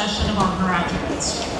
session of our graduates.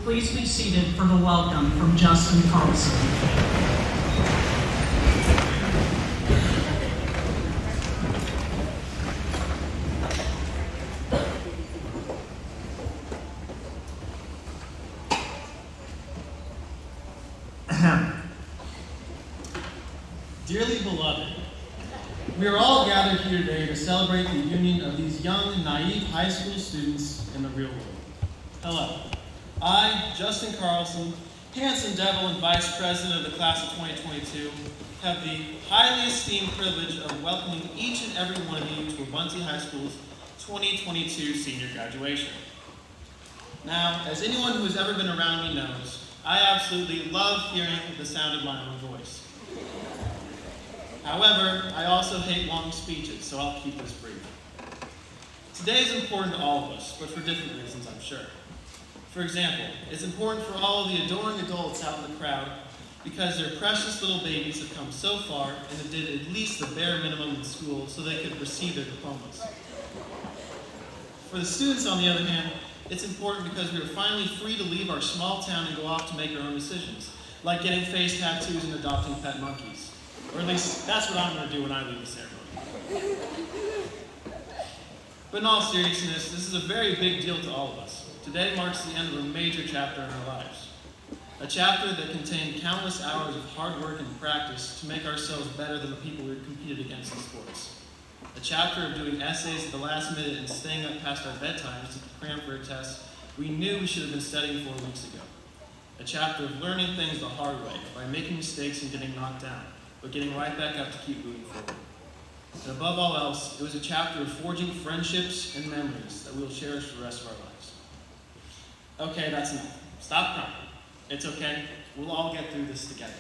Please be seated for the welcome from Justin Carlson. Dearly beloved, we are all gathered here today to celebrate the union of these young and naive high school students in the real world. Hello, I, Justin Carlson, handsome devil and vice president of the class of 2022, have the highly esteemed privilege of welcoming each and every one of you to Abunzi High School's 2022 senior graduation. Now, as anyone who has ever been around me knows, I absolutely love hearing the sound of my own voice. However, I also hate long speeches, so I'll keep this brief. Today is important to all of us, but for different reasons, I'm sure. For example, it's important for all of the adoring adults out in the crowd because their precious little babies have come so far and did at least the bare minimum in school so they could receive their diplomas. For the students, on the other hand, it's important because we are finally free to leave our small town and go off to make our own decisions, like getting face tattoos and adopting pet monkeys. Or at least, that's what I'm going to do when I leave the ceremony. But in all seriousness, this is a very big deal to all of us. Today marks the end of a major chapter in our lives. A chapter that contained countless hours of hard work and practice to make ourselves better than the people we competed against in sports. A chapter of doing essays at the last minute and staying up past our bedtimes to cram for a test we knew we should have been studying 4 weeks ago. A chapter of learning things the hard way by making mistakes and getting knocked down, but getting right back up to keep moving forward. And above all else, it was a chapter of forging friendships and memories that we will cherish for the rest of our lives. Okay, that's enough. Stop crying. It's okay. We'll all get through this together.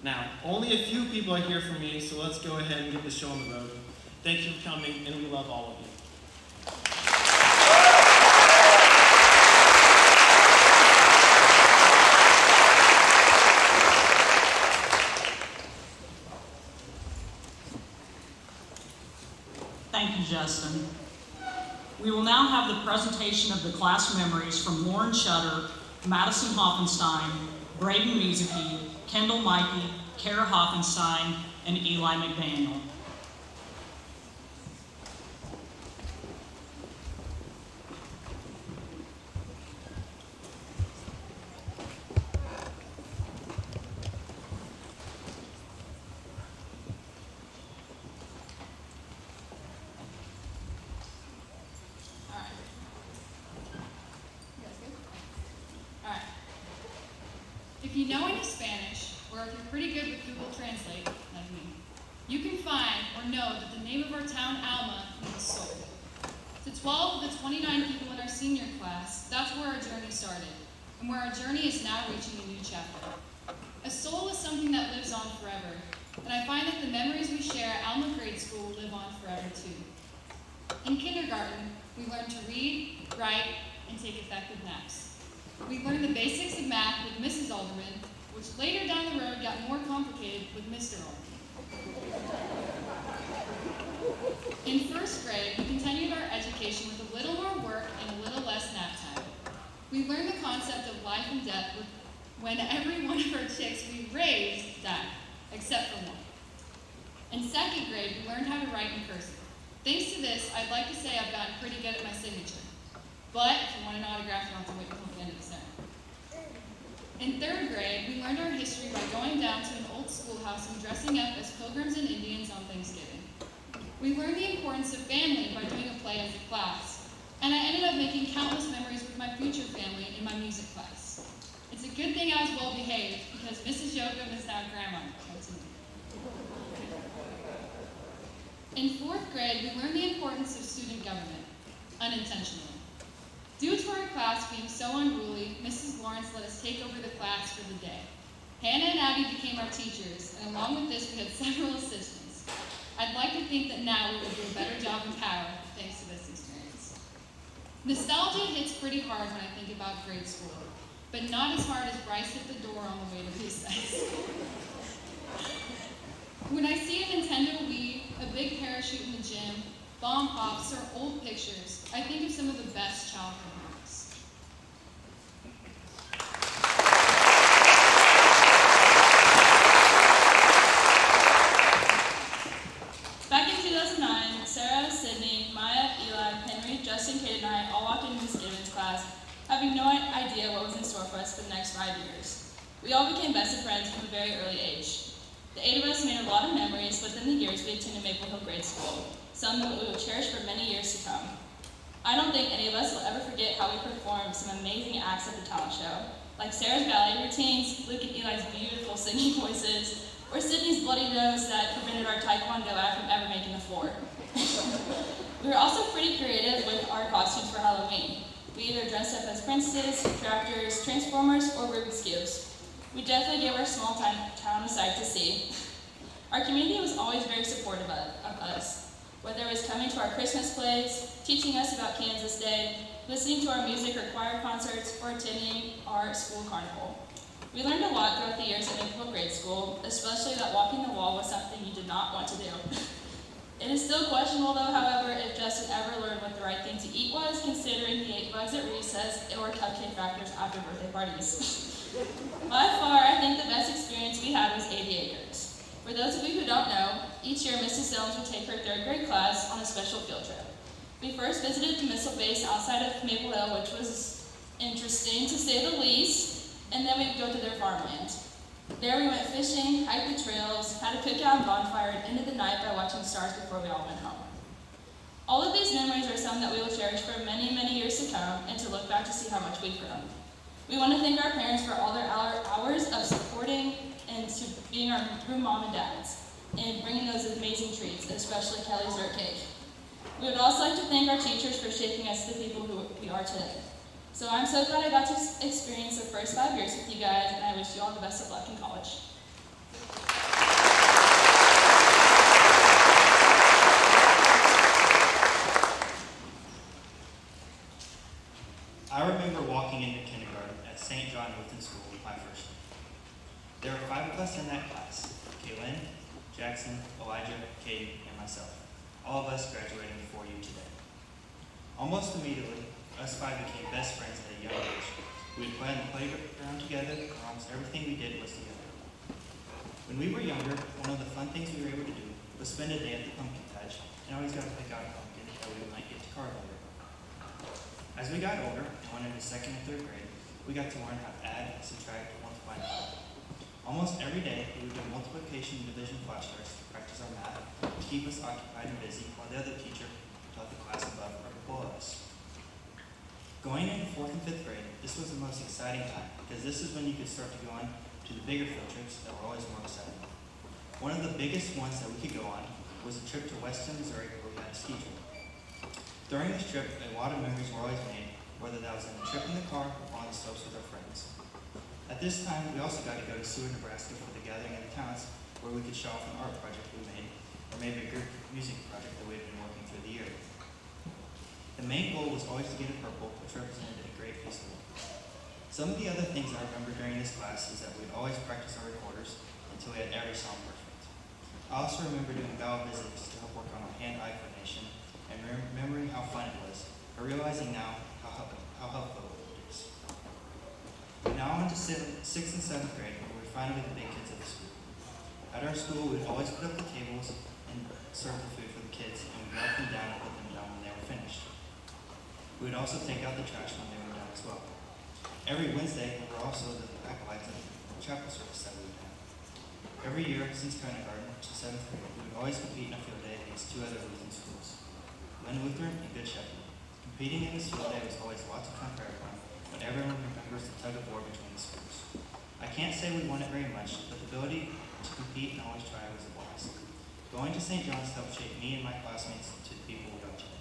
Now, only a few people are here for me, so let's go ahead and get the show on the road. Thank you for coming, and we love all of you. Thank you, Justin. We will now have the presentation of the class memories from Lauren Shutter, Madison Hoffenstein, Braden Mizaki, Kendall Mikey, Kara Hoffenstein, and Eli McDaniel. If you know any Spanish, or if you're pretty good with Google Translate, like me, you can find or know that the name of our town, Alma, means soul. To 12 of the 29 people in our senior class, that's where our journey started, and where our journey is now reaching a new chapter. A soul is something that lives on forever, and I find that the memories we share at Alma Grade School live on forever too. In kindergarten, we learned to read, write, and take effective naps. We learned the basics of math with Mrs. Alderman, which later down the road got more complicated with Mr. Alderman. In first grade, we continued our education with a little more work and a little less nap time. We learned the concept of life and death when every one of our chicks we raised died, except for one. In second grade, we learned how to write in cursive. Thanks to this, I'd like to say I've gotten pretty good at my signature. But if you want an autograph, you'll have to wait until the end of the ceremony. In third grade, we learned our history by going down to an old schoolhouse and dressing up as pilgrims and Indians on Thanksgiving. We learned the importance of family by doing a play as a class, and I ended up making countless memories with my future family in my music class. It's a good thing I was well behaved, because Mrs. Yoakum is now grandma. In fourth grade, we learned the importance of student government, unintentionally. Due to our class being so unruly, Mrs. Lawrence let us take over the class for the day. Hannah and Abby became our teachers, and along with this, we had several assistants. I'd like to think that now we will do a better job in power thanks to this experience. Nostalgia hits pretty hard when I think about grade school, but not as hard as Bryce hit the door on the way to recess. When I see a Nintendo Wii, a big parachute in the gym, bomb pops, or old pictures, I think of some of the best childhood memories. Back in 2009, Sarah, Sydney, Maya, Eli, Henry, Justin, Kate, and I all walked into Miss Gibbons' class, having no idea what was in store for us for the next 5 years. We all became best of friends from a very early age. The 8 of us made a lot of memories within the years we attended Maple Hill Grade School, some that we will cherish for many years to come. I don't think any of us will ever forget how we performed some amazing acts at the talent show, like Sarah's ballet routines, Luke and Eli's beautiful singing voices, or Sydney's bloody nose that prevented our taekwondo act from ever making the floor. We were also pretty creative with our costumes for Halloween. We either dressed up as princesses, tractors, transformers, or Rubik's Cubes. We definitely gave our small town a sight to see. Our community was always very supportive of us, whether it was coming to our Christmas plays, teaching us about Kansas Day, listening to our music or choir concerts, or attending our school carnival. We learned a lot throughout the years at Maple Hill Grade School, especially that walking the wall was something you did not want to do. It is still questionable though, however, if Justin ever learned what the right thing to eat was, considering he ate bugs at recess or cupcake wrappers after birthday parties. By far, I think the best experience we had was 80 acres. For those of you who don't know, each year Mrs. Jones would take her 3rd grade class on a special field trip. We first visited the missile base outside of Maple Hill, which was interesting to say the least, and then we would go to their farmland. There we went fishing, hiked the trails, had a cookout and bonfire, and ended the night by watching the stars before we all went home. All of these memories are some that we will cherish for many, many years to come, and to look back to see how much we've grown. We want to thank our parents for all their hours of supporting and to being our room mom and dads, and bringing those amazing treats, especially Kelly's dirt cake. We would also like to thank our teachers for shaping us to the people who we are today. So I'm so glad I got to experience the first 5 years with you guys, and I wish you all the best of luck in college. I remember walking into kindergarten at St. John Lutheran School with my first year. There were 5 of us in that class: Kaylin, Jackson, Elijah, Katie, and myself. All of us graduating before you today. Almost immediately, us 5 became best friends at a young age. We would play on the playground together, and almost everything we did was together. When we were younger, one of the fun things we were able to do was spend a day at the pumpkin patch, and always got to pick out a pumpkin that we might get to carve later. As we got older and went into 2nd and 3rd grade, we got to learn how to add, subtract, multiply, and divide. Almost every day, we would do multiplication and division flashcards to practice our math, to keep us occupied and busy while the other teacher taught the class above or below us. Going into 4th and 5th grade, this was the most exciting time, because this is when you could start to go on to the bigger field trips that were always more exciting. One of the biggest ones that we could go on was a trip to Weston, Missouri, where we had a ski trip. During this trip, a lot of memories were always made, whether that was in a trip in the car or on the slopes with our friends. At this time, we also got to go to Seward, Nebraska for the Gathering of the Talents, where we could show off an art project we made, or maybe a group music project that we had been working through the year. The main goal was always to get a purple, which represented a great piece of work. Some of the other things I remember during this class is that we'd always practice our recorders until we had every song perfect. I also remember doing bowel visits to help work on our hand-eye coordination, and remembering how fun it was, but realizing now how helpful it is. Now on to 6th and 7th grade, where we're finally the big kids of the school. At our school, we'd always put up the tables and serve the food for the kids, and we'd wipe them down and put them down when they were finished. We would also take out the trash when they were done as well. Every Wednesday, we were also the acolytes of the chapel service that we would have. Every year since kindergarten to 7th grade, we would always compete in a field day against 2 other Lutheran schools, Glen Lutheran and Good Shepherd. Competing in this field day was always lots of fun for everyone, but everyone remembers the tug of war between the schools. I can't say we won it very much, but the ability to compete and always try was a blast. Going to St. John's helped shape me and my classmates to the people we are today.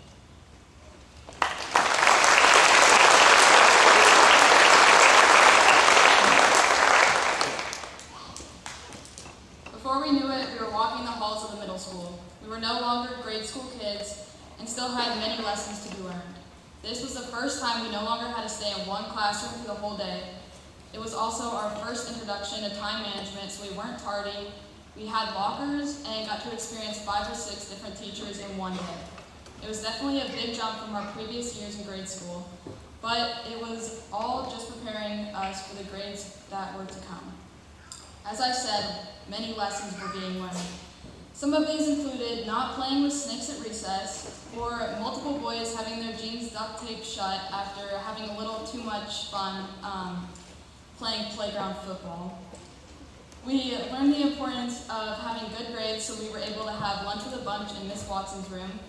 Before we knew it, we were walking the halls of the middle school. We were no longer grade school kids and still had many lessons to be learned. This was the first time we no longer had to stay in one classroom for the whole day. It was also our first introduction to time management, so we weren't tardy. We had lockers and got to experience 5 or 6 different teachers in one day. It was definitely a big jump from our previous years in grade school, but it was all just preparing us for the grades that were to come. As I said, many lessons were being learned. Some of these included not playing with snakes at recess, or multiple boys having their jeans duct taped shut after having a little too much fun playing playground football. We learned the importance of having good grades, so we were able to have lunch with a bunch in Miss Watson's room,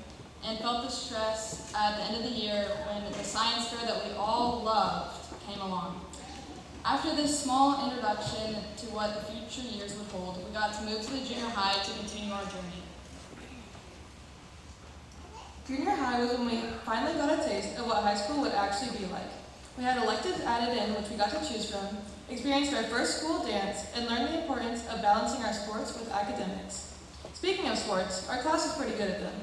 and felt the stress at the end of the year when the science fair that we all loved came along. After this small introduction to what the future years would hold, we got to move to the junior high to continue our journey. Junior high was when we finally got a taste of what high school would actually be like. We had electives added in which we got to choose from, experienced our first school dance, and learned the importance of balancing our sports with academics. Speaking of sports, our class was pretty good at them.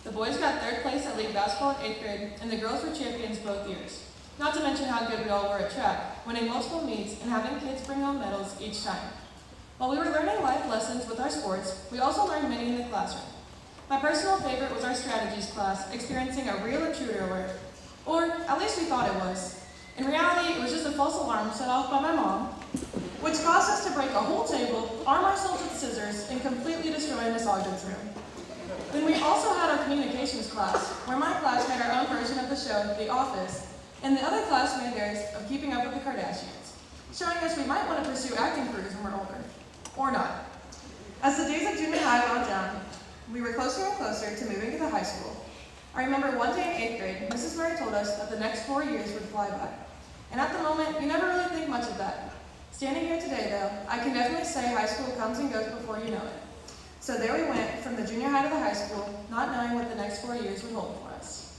The boys got 3rd place at league basketball in 8th grade, and the girls were champions both years. Not to mention how good we all were at track, winning multiple meets and having kids bring home medals each time. While we were learning life lessons with our sports, we also learned many in the classroom. My personal favorite was our strategies class, experiencing a real intruder alert. Or at least we thought it was. In reality, it was just a false alarm set off by my mom, which caused us to break a whole table, arm ourselves with scissors, and completely destroy Miss Ogden's room. Then we also had our communications class, where my class made our own version of the show, The Office, and the other class made theirs of Keeping Up with the Kardashians, showing us we might want to pursue acting careers when we're older. Or not. As the days of junior high wound down, we were closer and closer to moving to the high school. I remember one day in 8th grade, Mrs. Murray told us that the next 4 years would fly by. And at the moment, you never really think much of that. Standing here today, though, I can definitely say high school comes and goes before you know it. So there we went, from the junior high to the high school, not knowing what the next 4 years would hold for us.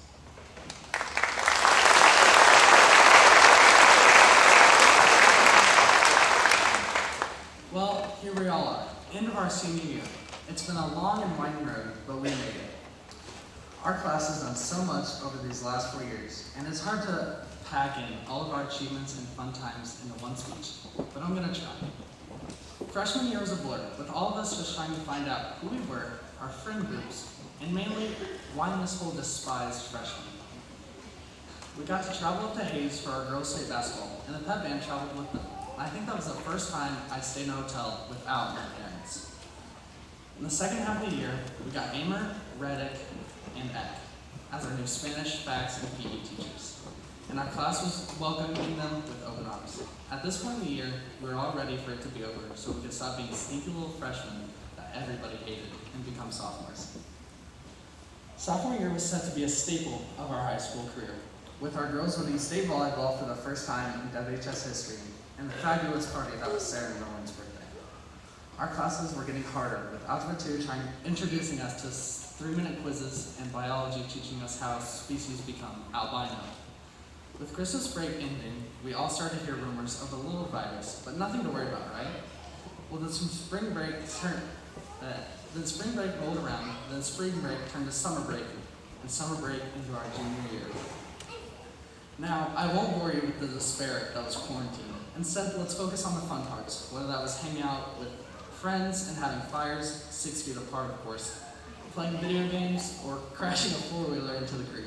Well, here we all are, end of our senior year. It's been a long and winding road, but we made it. Our class has done so much over these last 4 years, and it's hard to pack in all of our achievements and fun times into one speech, but I'm gonna try. Freshman year was a blur, with all of us just trying to find out who we were, our friend groups, and mainly why Miss Hull despised freshmen. We got to travel up to Hayes for our girls' state basketball, and the pep band traveled with them. I think that was the first time I stayed in a hotel without my parents. In the second half of the year, we got Amer, Reddick, and Eck as our new Spanish, Facts, and PE teachers. And our class was welcoming them with open arms. At this point in the year, we were all ready for it to be over so we could stop being sneaky little freshmen that everybody hated and become sophomores. Sophomore year was set to be a staple of our high school career, with our girls winning state volleyball for the first time in WHS history, and the fabulous party that was Sarah and Rowan's birthday. Our classes were getting harder, with Algebra 2 introducing us to 3-minute quizzes and biology teaching us how species become albino. With Christmas break ending, we all started to hear rumors of the little virus, but nothing to worry about, right? Well, then spring break rolled around, then spring break turned to summer break, and summer break into our junior year. Now, I won't bore you with the despair that was quarantine. Instead, let's focus on the fun parts, whether that was hanging out with friends and having fires 6 feet apart, of course, playing video games, or crashing a four-wheeler into the creek.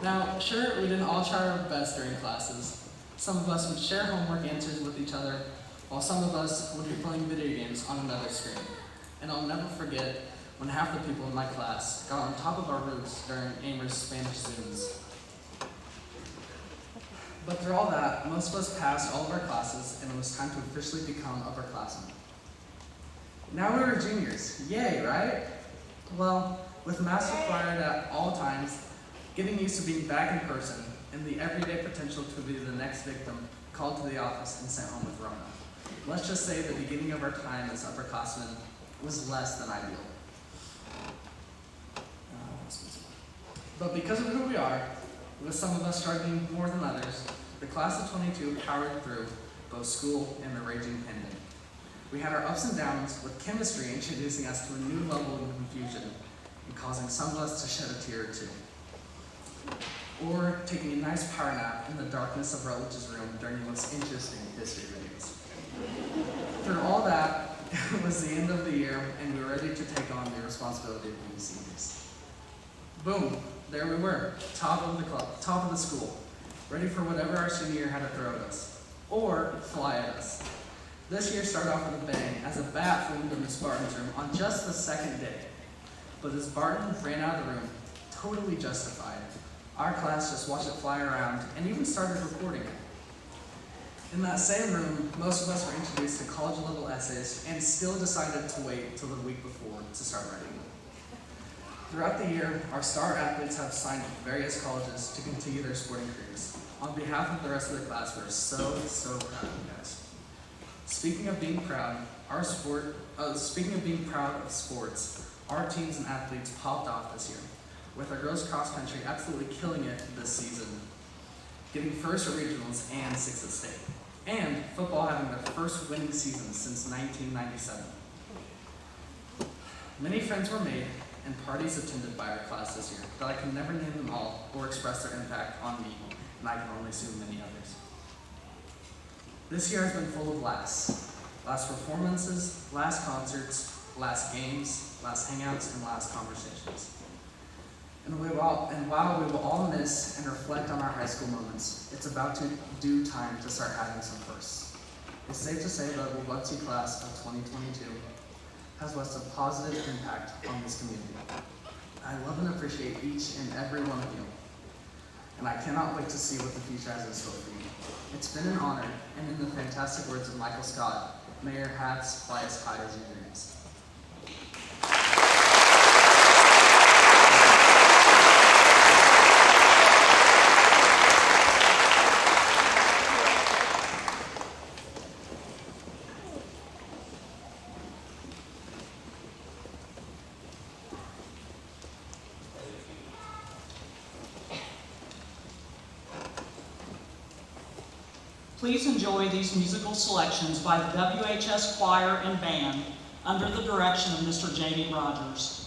Now, sure, we didn't all try our best during classes. Some of us would share homework answers with each other, while some of us would be playing video games on another screen. And I'll never forget when half the people in my class got on top of our roofs during Amer's Spanish Zooms. But through all that, most of us passed all of our classes, and it was time to officially become upperclassmen. Now we were juniors. Yay, right? Well, with masks required at all times, getting used to being back in person, and the everyday potential to be the next victim called to the office and sent home with Rona. Let's just say the beginning of our time as upperclassmen was less than ideal. But because of who we are, with some of us struggling more than others, the class of 22 powered through both school and the raging pandemic. We had our ups and downs, with chemistry introducing us to a new level of confusion and causing some of us to shed a tear or two. Or taking a nice power nap in the darkness of Rutledge's room during the most interesting history videos. Through all that, it was the end of the year, and we were ready to take on the responsibility of being seniors. Boom, there we were, top of the club, top of the school, ready for whatever our senior year had to throw at us, or fly at us. This year started off with a bang as a bat flew into Miss Barton's room on just the second day. But as Barton ran out of the room, totally justified, our class just watched it fly around and even started recording it. In that same room, most of us were introduced to college-level essays and still decided to wait till the week before to start writing them. Throughout the year, our star athletes have signed with various colleges to continue their sporting careers. On behalf of the rest of the class, we're so proud of you guys. Speaking of being proud of sports, our teams and athletes popped off this year, with our girls cross country absolutely killing it this season, getting first at regionals and sixth at state, and football having their first winning season since 1997. Many friends were made and parties attended by our class this year, but I can never name them all or express their impact on me, and I can only assume many others. This year has been full of laughs. Last performances, last concerts, last games, last hangouts, and last conversations. And while we will all miss and reflect on our high school moments, it's about to due time to start having some firsts. It's safe to say that the WHS Class of 2022 has left a positive impact on this community. I love and appreciate each and every one of you, and I cannot wait to see what the future has in store for you. It's been an honor, and in the fantastic words of Michael Scott, may your hats fly as high as your dreams. Please enjoy these musical selections by the WHS Choir and Band under the direction of Mr. Jamie Rogers.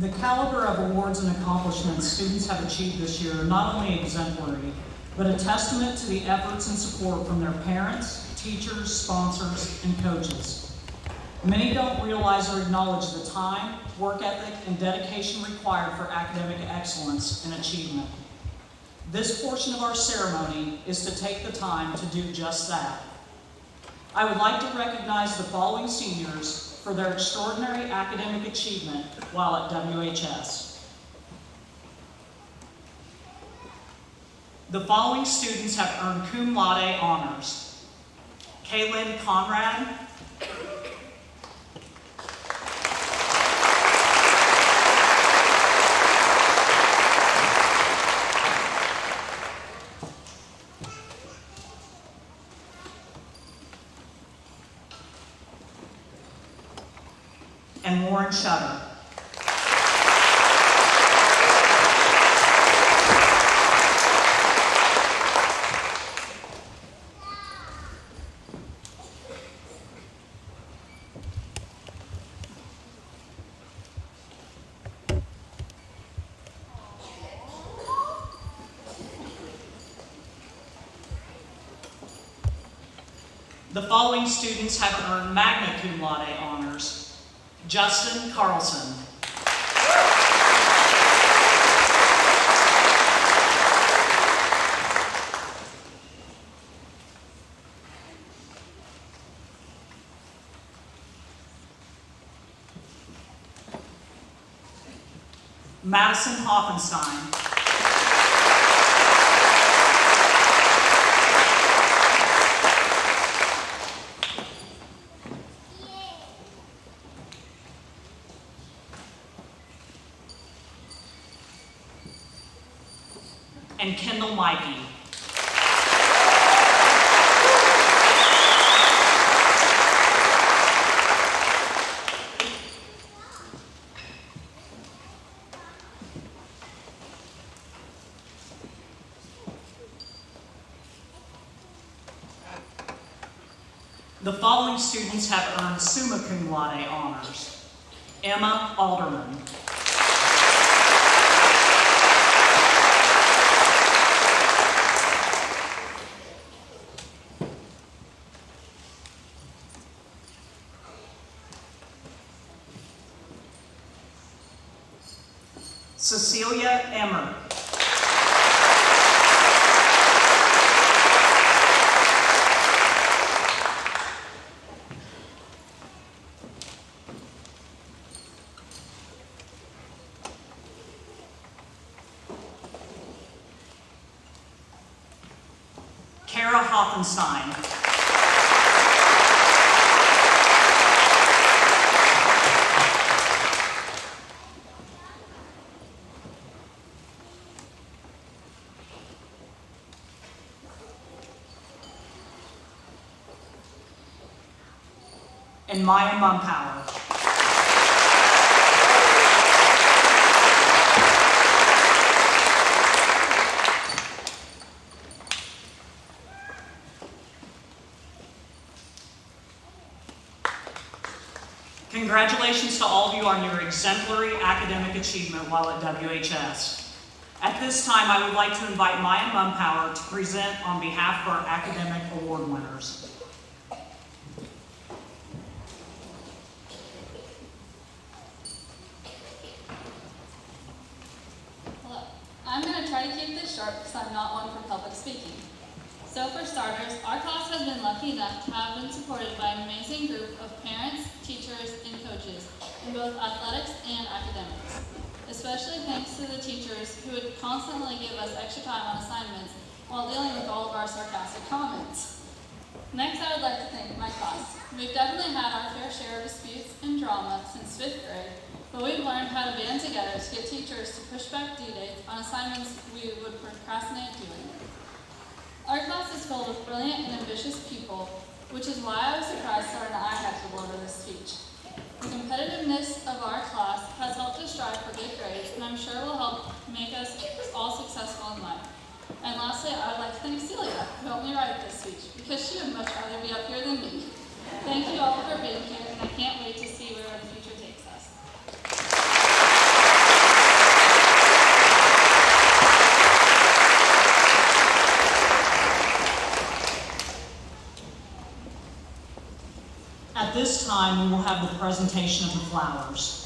The caliber of awards and accomplishments students have achieved this year are not only exemplary, but a testament to the efforts and support from their parents, teachers, sponsors, and coaches. Many don't realize or acknowledge the time, work ethic, and dedication required for academic excellence and achievement. This portion of our ceremony is to take the time to do just that. I would like to recognize the following seniors for their extraordinary academic achievement while at WHS. The following students have earned cum laude honors: Kaylin Conrad, and Lauren Shutter. The following students have earned magna cum laude honors: Justin Carlson, Madison Hoffenstein, and Kendall Mikey. The following students have earned summa cum laude honors: Emma Alderman, Cecilia Emmer, Kara Hoffenstein, and Maya Mumpower. Congratulations to all of you on your exemplary academic achievement while at WHS. At this time, I would like to invite Maya Mumpower to present on behalf of our academic award winners. Hello. I'm going to try to keep this short because I'm not one for public speaking. So for starters, our class has been lucky enough to have been supported by an amazing group of parents, teachers, and coaches in both athletics and academics. Especially thanks to the teachers who would constantly give us extra time on assignments while dealing with all of our sarcastic comments. Next, I would like to thank my class. We've definitely had our fair share of disputes and drama since 5th grade, but we've learned how to band together to get teachers to push back due dates on assignments we would procrastinate doing. Our class is filled with brilliant and ambitious people, which is why I was surprised Sarah and I had to deliver this speech. The competitiveness of our class has helped us strive for good grades, and I'm sure will help make us all successful in life. And lastly, I would like to thank Celia, who helped me write this speech, because she would much rather be up here than me. Thank you all for being here, and I can't wait to see where the future takes us. At this time, we will have the presentation of the flowers.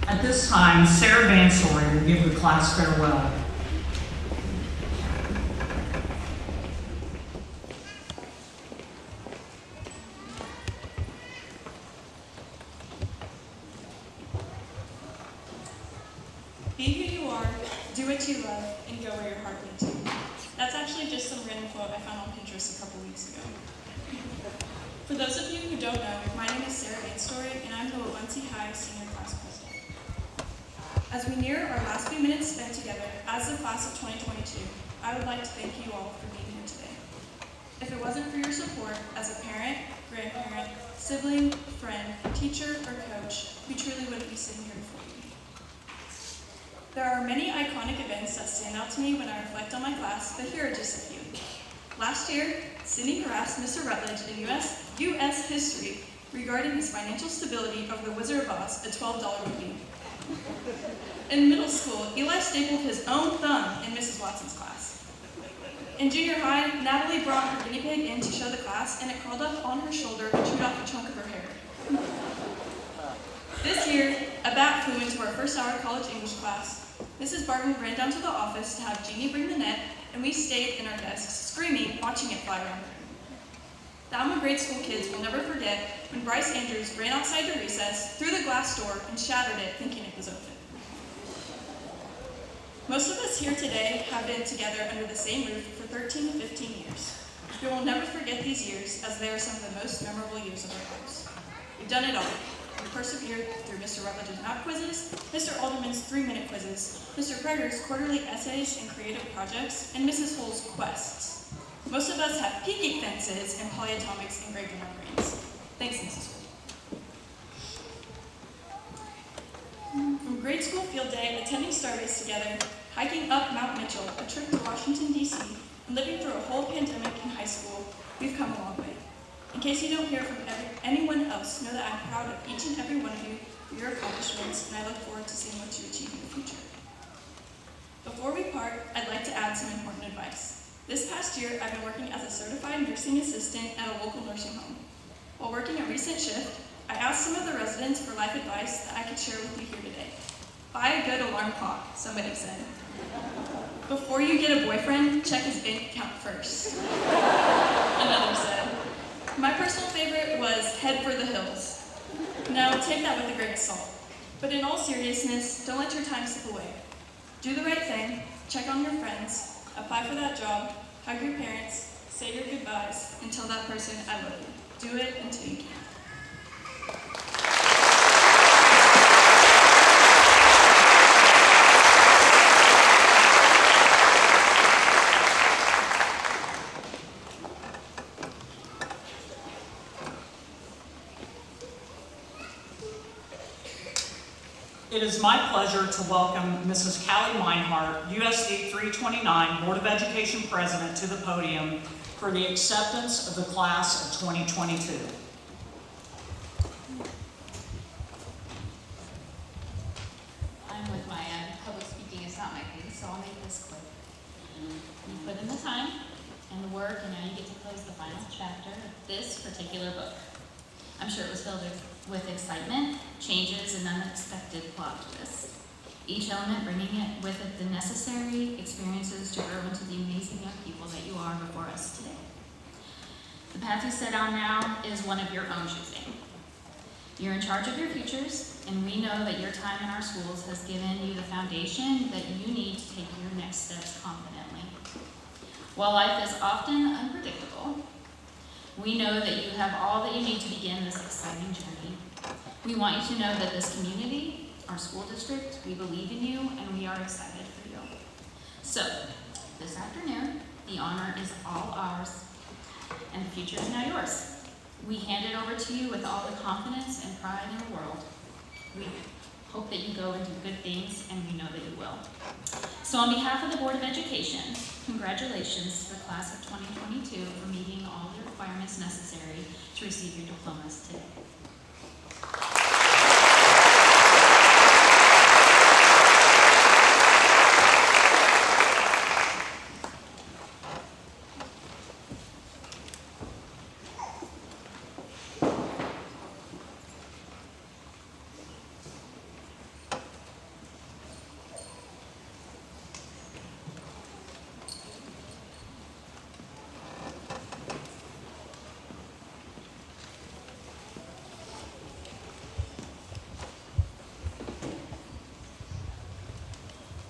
At this time, Sarah Vansory will give the class farewell. Be who you are, do what you love, and go where your heart leads you. That's actually just some random quote I found on Pinterest a couple weeks ago. For those of you who don't know, my name is Sarah Vanstory, and I'm the Wabunsee High Senior Class President. As we near our last few minutes spent together as the class of 2022, I would like to thank you all for being here today. If it wasn't for your support as a parent, grandparent, sibling, friend, teacher, or coach, we truly wouldn't be sitting here before you. There are many iconic events that stand out to me when I reflect on my class, but here are just a few. Last year, Sydney harassed Mr. Rutledge in U.S. history regarding his financial stability over the Wizard of Oz, a $12 movie. In middle school, Eli stapled his own thumb in Mrs. Watson's class. In junior high, Natalie brought her guinea pig in to show the class, and it crawled up on her shoulder and chewed off a chunk of her hair. This year, a bat flew into our first hour college English class. Mrs. Barton ran down to the office to have Jeannie bring the net, and we stayed in our desks, screaming, watching it fly around the room. The Alma grade school kids will never forget when Bryce Andrews ran outside to recess, through the glass door, and shattered it, thinking it was open. Most of us here today have been together under the same roof for 13 to 15 years. We will never forget these years, as they are some of the most memorable years of our lives. We've done it all. We persevered through Mr. Rutledge's map quizzes, Mr. Alderman's 3-minute quizzes, Mr. Kreger's quarterly essays and creative projects, and Mrs. Hull's quests. Most of us have picket fences and polyatomics engraved in our brains. Thanks, Mrs. Hull. From grade school field day, attending Starbase together, hiking up Mount Mitchell, a trip to Washington, D.C., and living through a whole pandemic in high school, we've come a long way. In case you don't hear from anyone else, know that I'm proud of each and every one of you for your accomplishments, and I look forward to seeing what you achieve in the future. Before we part, I'd like to add some important advice. This past year, I've been working as a certified nursing assistant at a local nursing home. While working a recent shift, I asked some of the residents for life advice that I could share with you here today. Buy a good alarm clock, somebody said. Before you get a boyfriend, check his bank account first. Another said. My personal favorite was head for the hills. Now, take that with a grain of salt. But in all seriousness, don't let your time slip away. Do the right thing, check on your friends, apply for that job, hug your parents, say your goodbyes, and tell that person I love you. Do it until you can. It is my pleasure to welcome Mrs. Callie Meinhardt, USD 329 Board of Education President, to the podium for the acceptance of the class of 2022. I'm with my public speaking is not my thing, so I'll make this quick. You put in the time and the work, and now you get to close the final chapter of this particular book. I'm sure it was filled with excitement, changes, and unexpected plot twists. Each element bringing it with it the necessary experiences to grow into the amazing young people that you are before us today. The path you set on now is one of your own choosing. You're in charge of your futures, and we know that your time in our schools has given you the foundation that you need to take your next steps confidently. While life is often unpredictable, we know that you have all that you need to begin this exciting journey. We want you to know that this community, our school district, we believe in you, and we are excited for you. So, this afternoon, the honor is all ours, and the future is now yours. We hand it over to you with all the confidence and pride in the world. We hope that you go and do good things, and we know that you will. So on behalf of the Board of Education, congratulations to the class of 2022 for meeting all the requirements necessary to receive your diplomas today.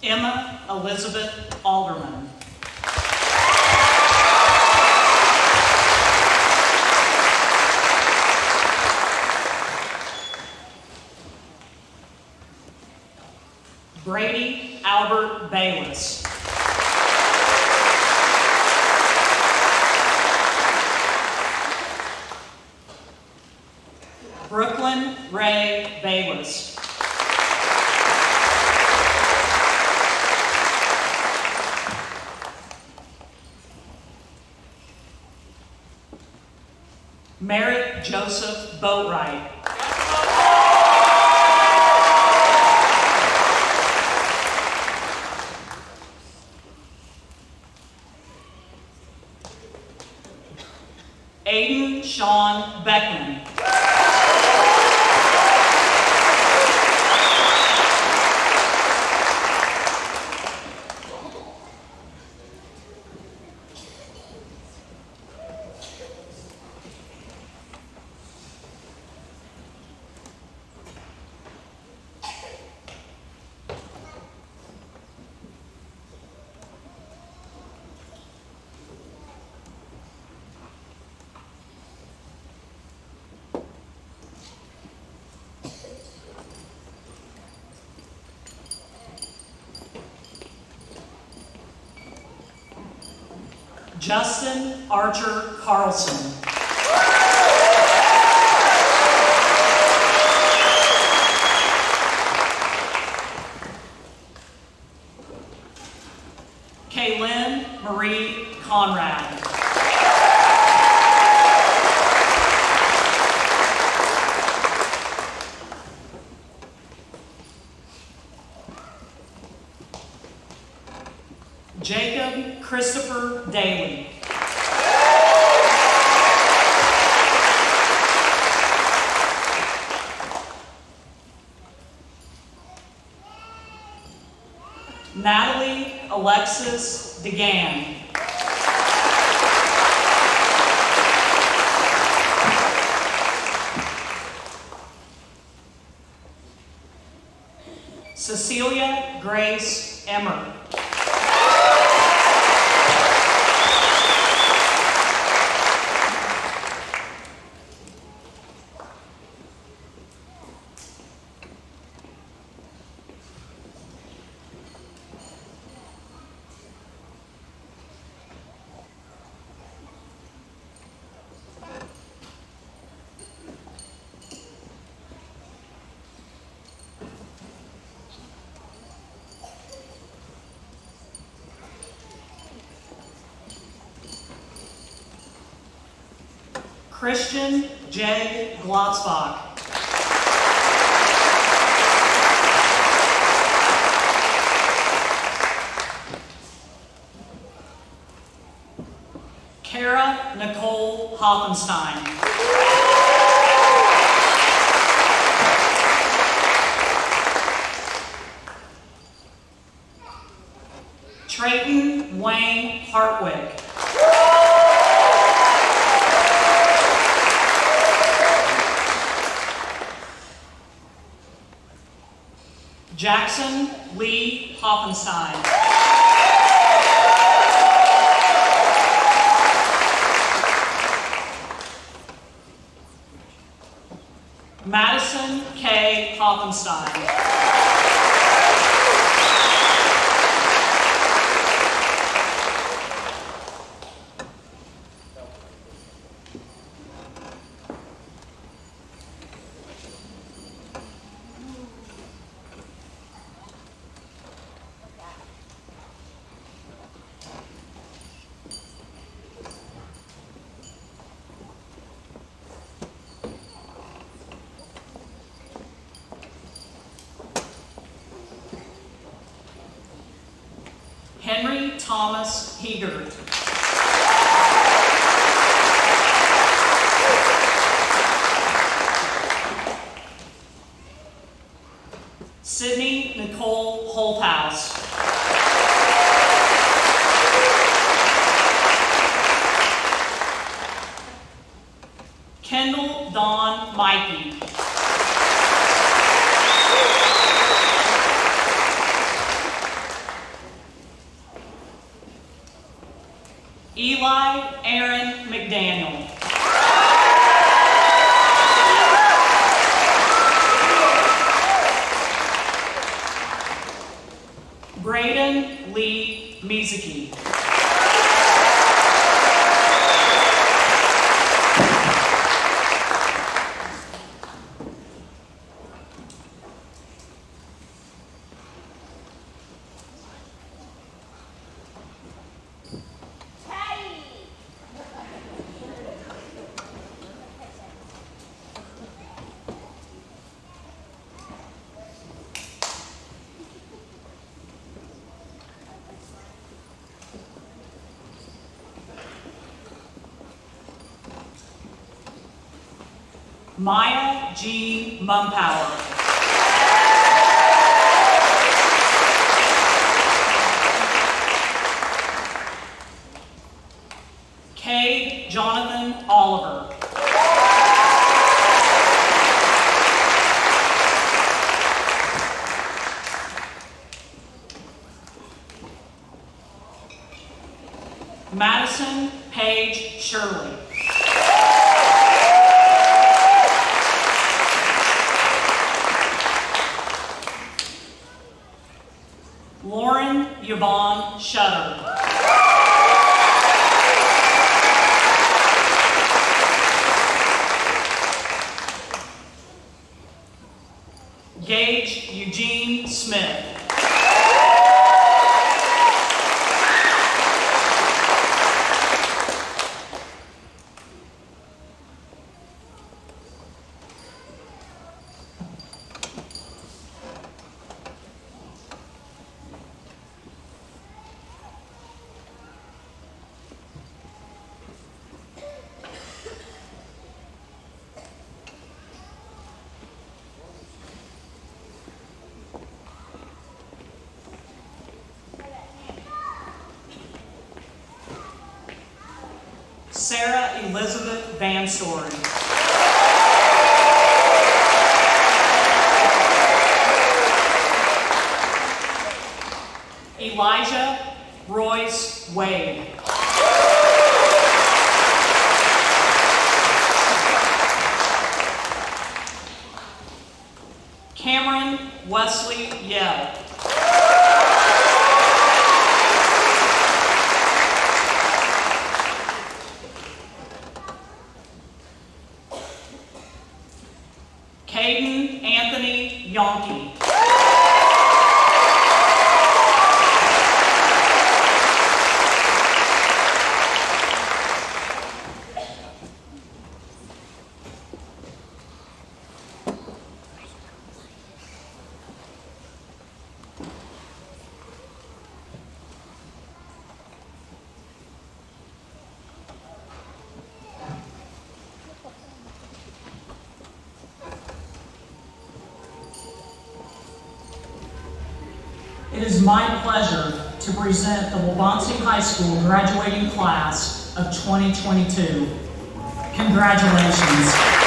Emma Elizabeth Alderman. Brady Albert Bayless. Brooklyn Ray Bayless. Merritt Joseph Boatwright. Aiden Sean Beckman. Justin Archer Carlson. Kaylin Marie Conrad. Jacob Christopher Daly. Natalie Alexis DeGan. Cecilia Grace Emmer. Christian J. Glotzbach. Kara Nicole Hoffenstein. Trayton Wayne Hartwick. Jackson Lee Hoffenstein. Madison K. Hoffenstein. Henry Thomas Heegert. Sydney Nicole Holthouse. Kendall Dawn Mikey. Eli Aaron McDaniel. Braden Lee Mizaki. Maya G. Mumpower. K. Jonathan Oliver. Madison Paige Shirley. Lauren Yvonne Shutter. Gage Eugene Smith. Sarah Elizabeth Van Story. Elijah Royce Wade. Cameron Wesley Yell. Caden Anthony Yonke. It is my pleasure to present the Waubonsee High School graduating class of 2022. Congratulations.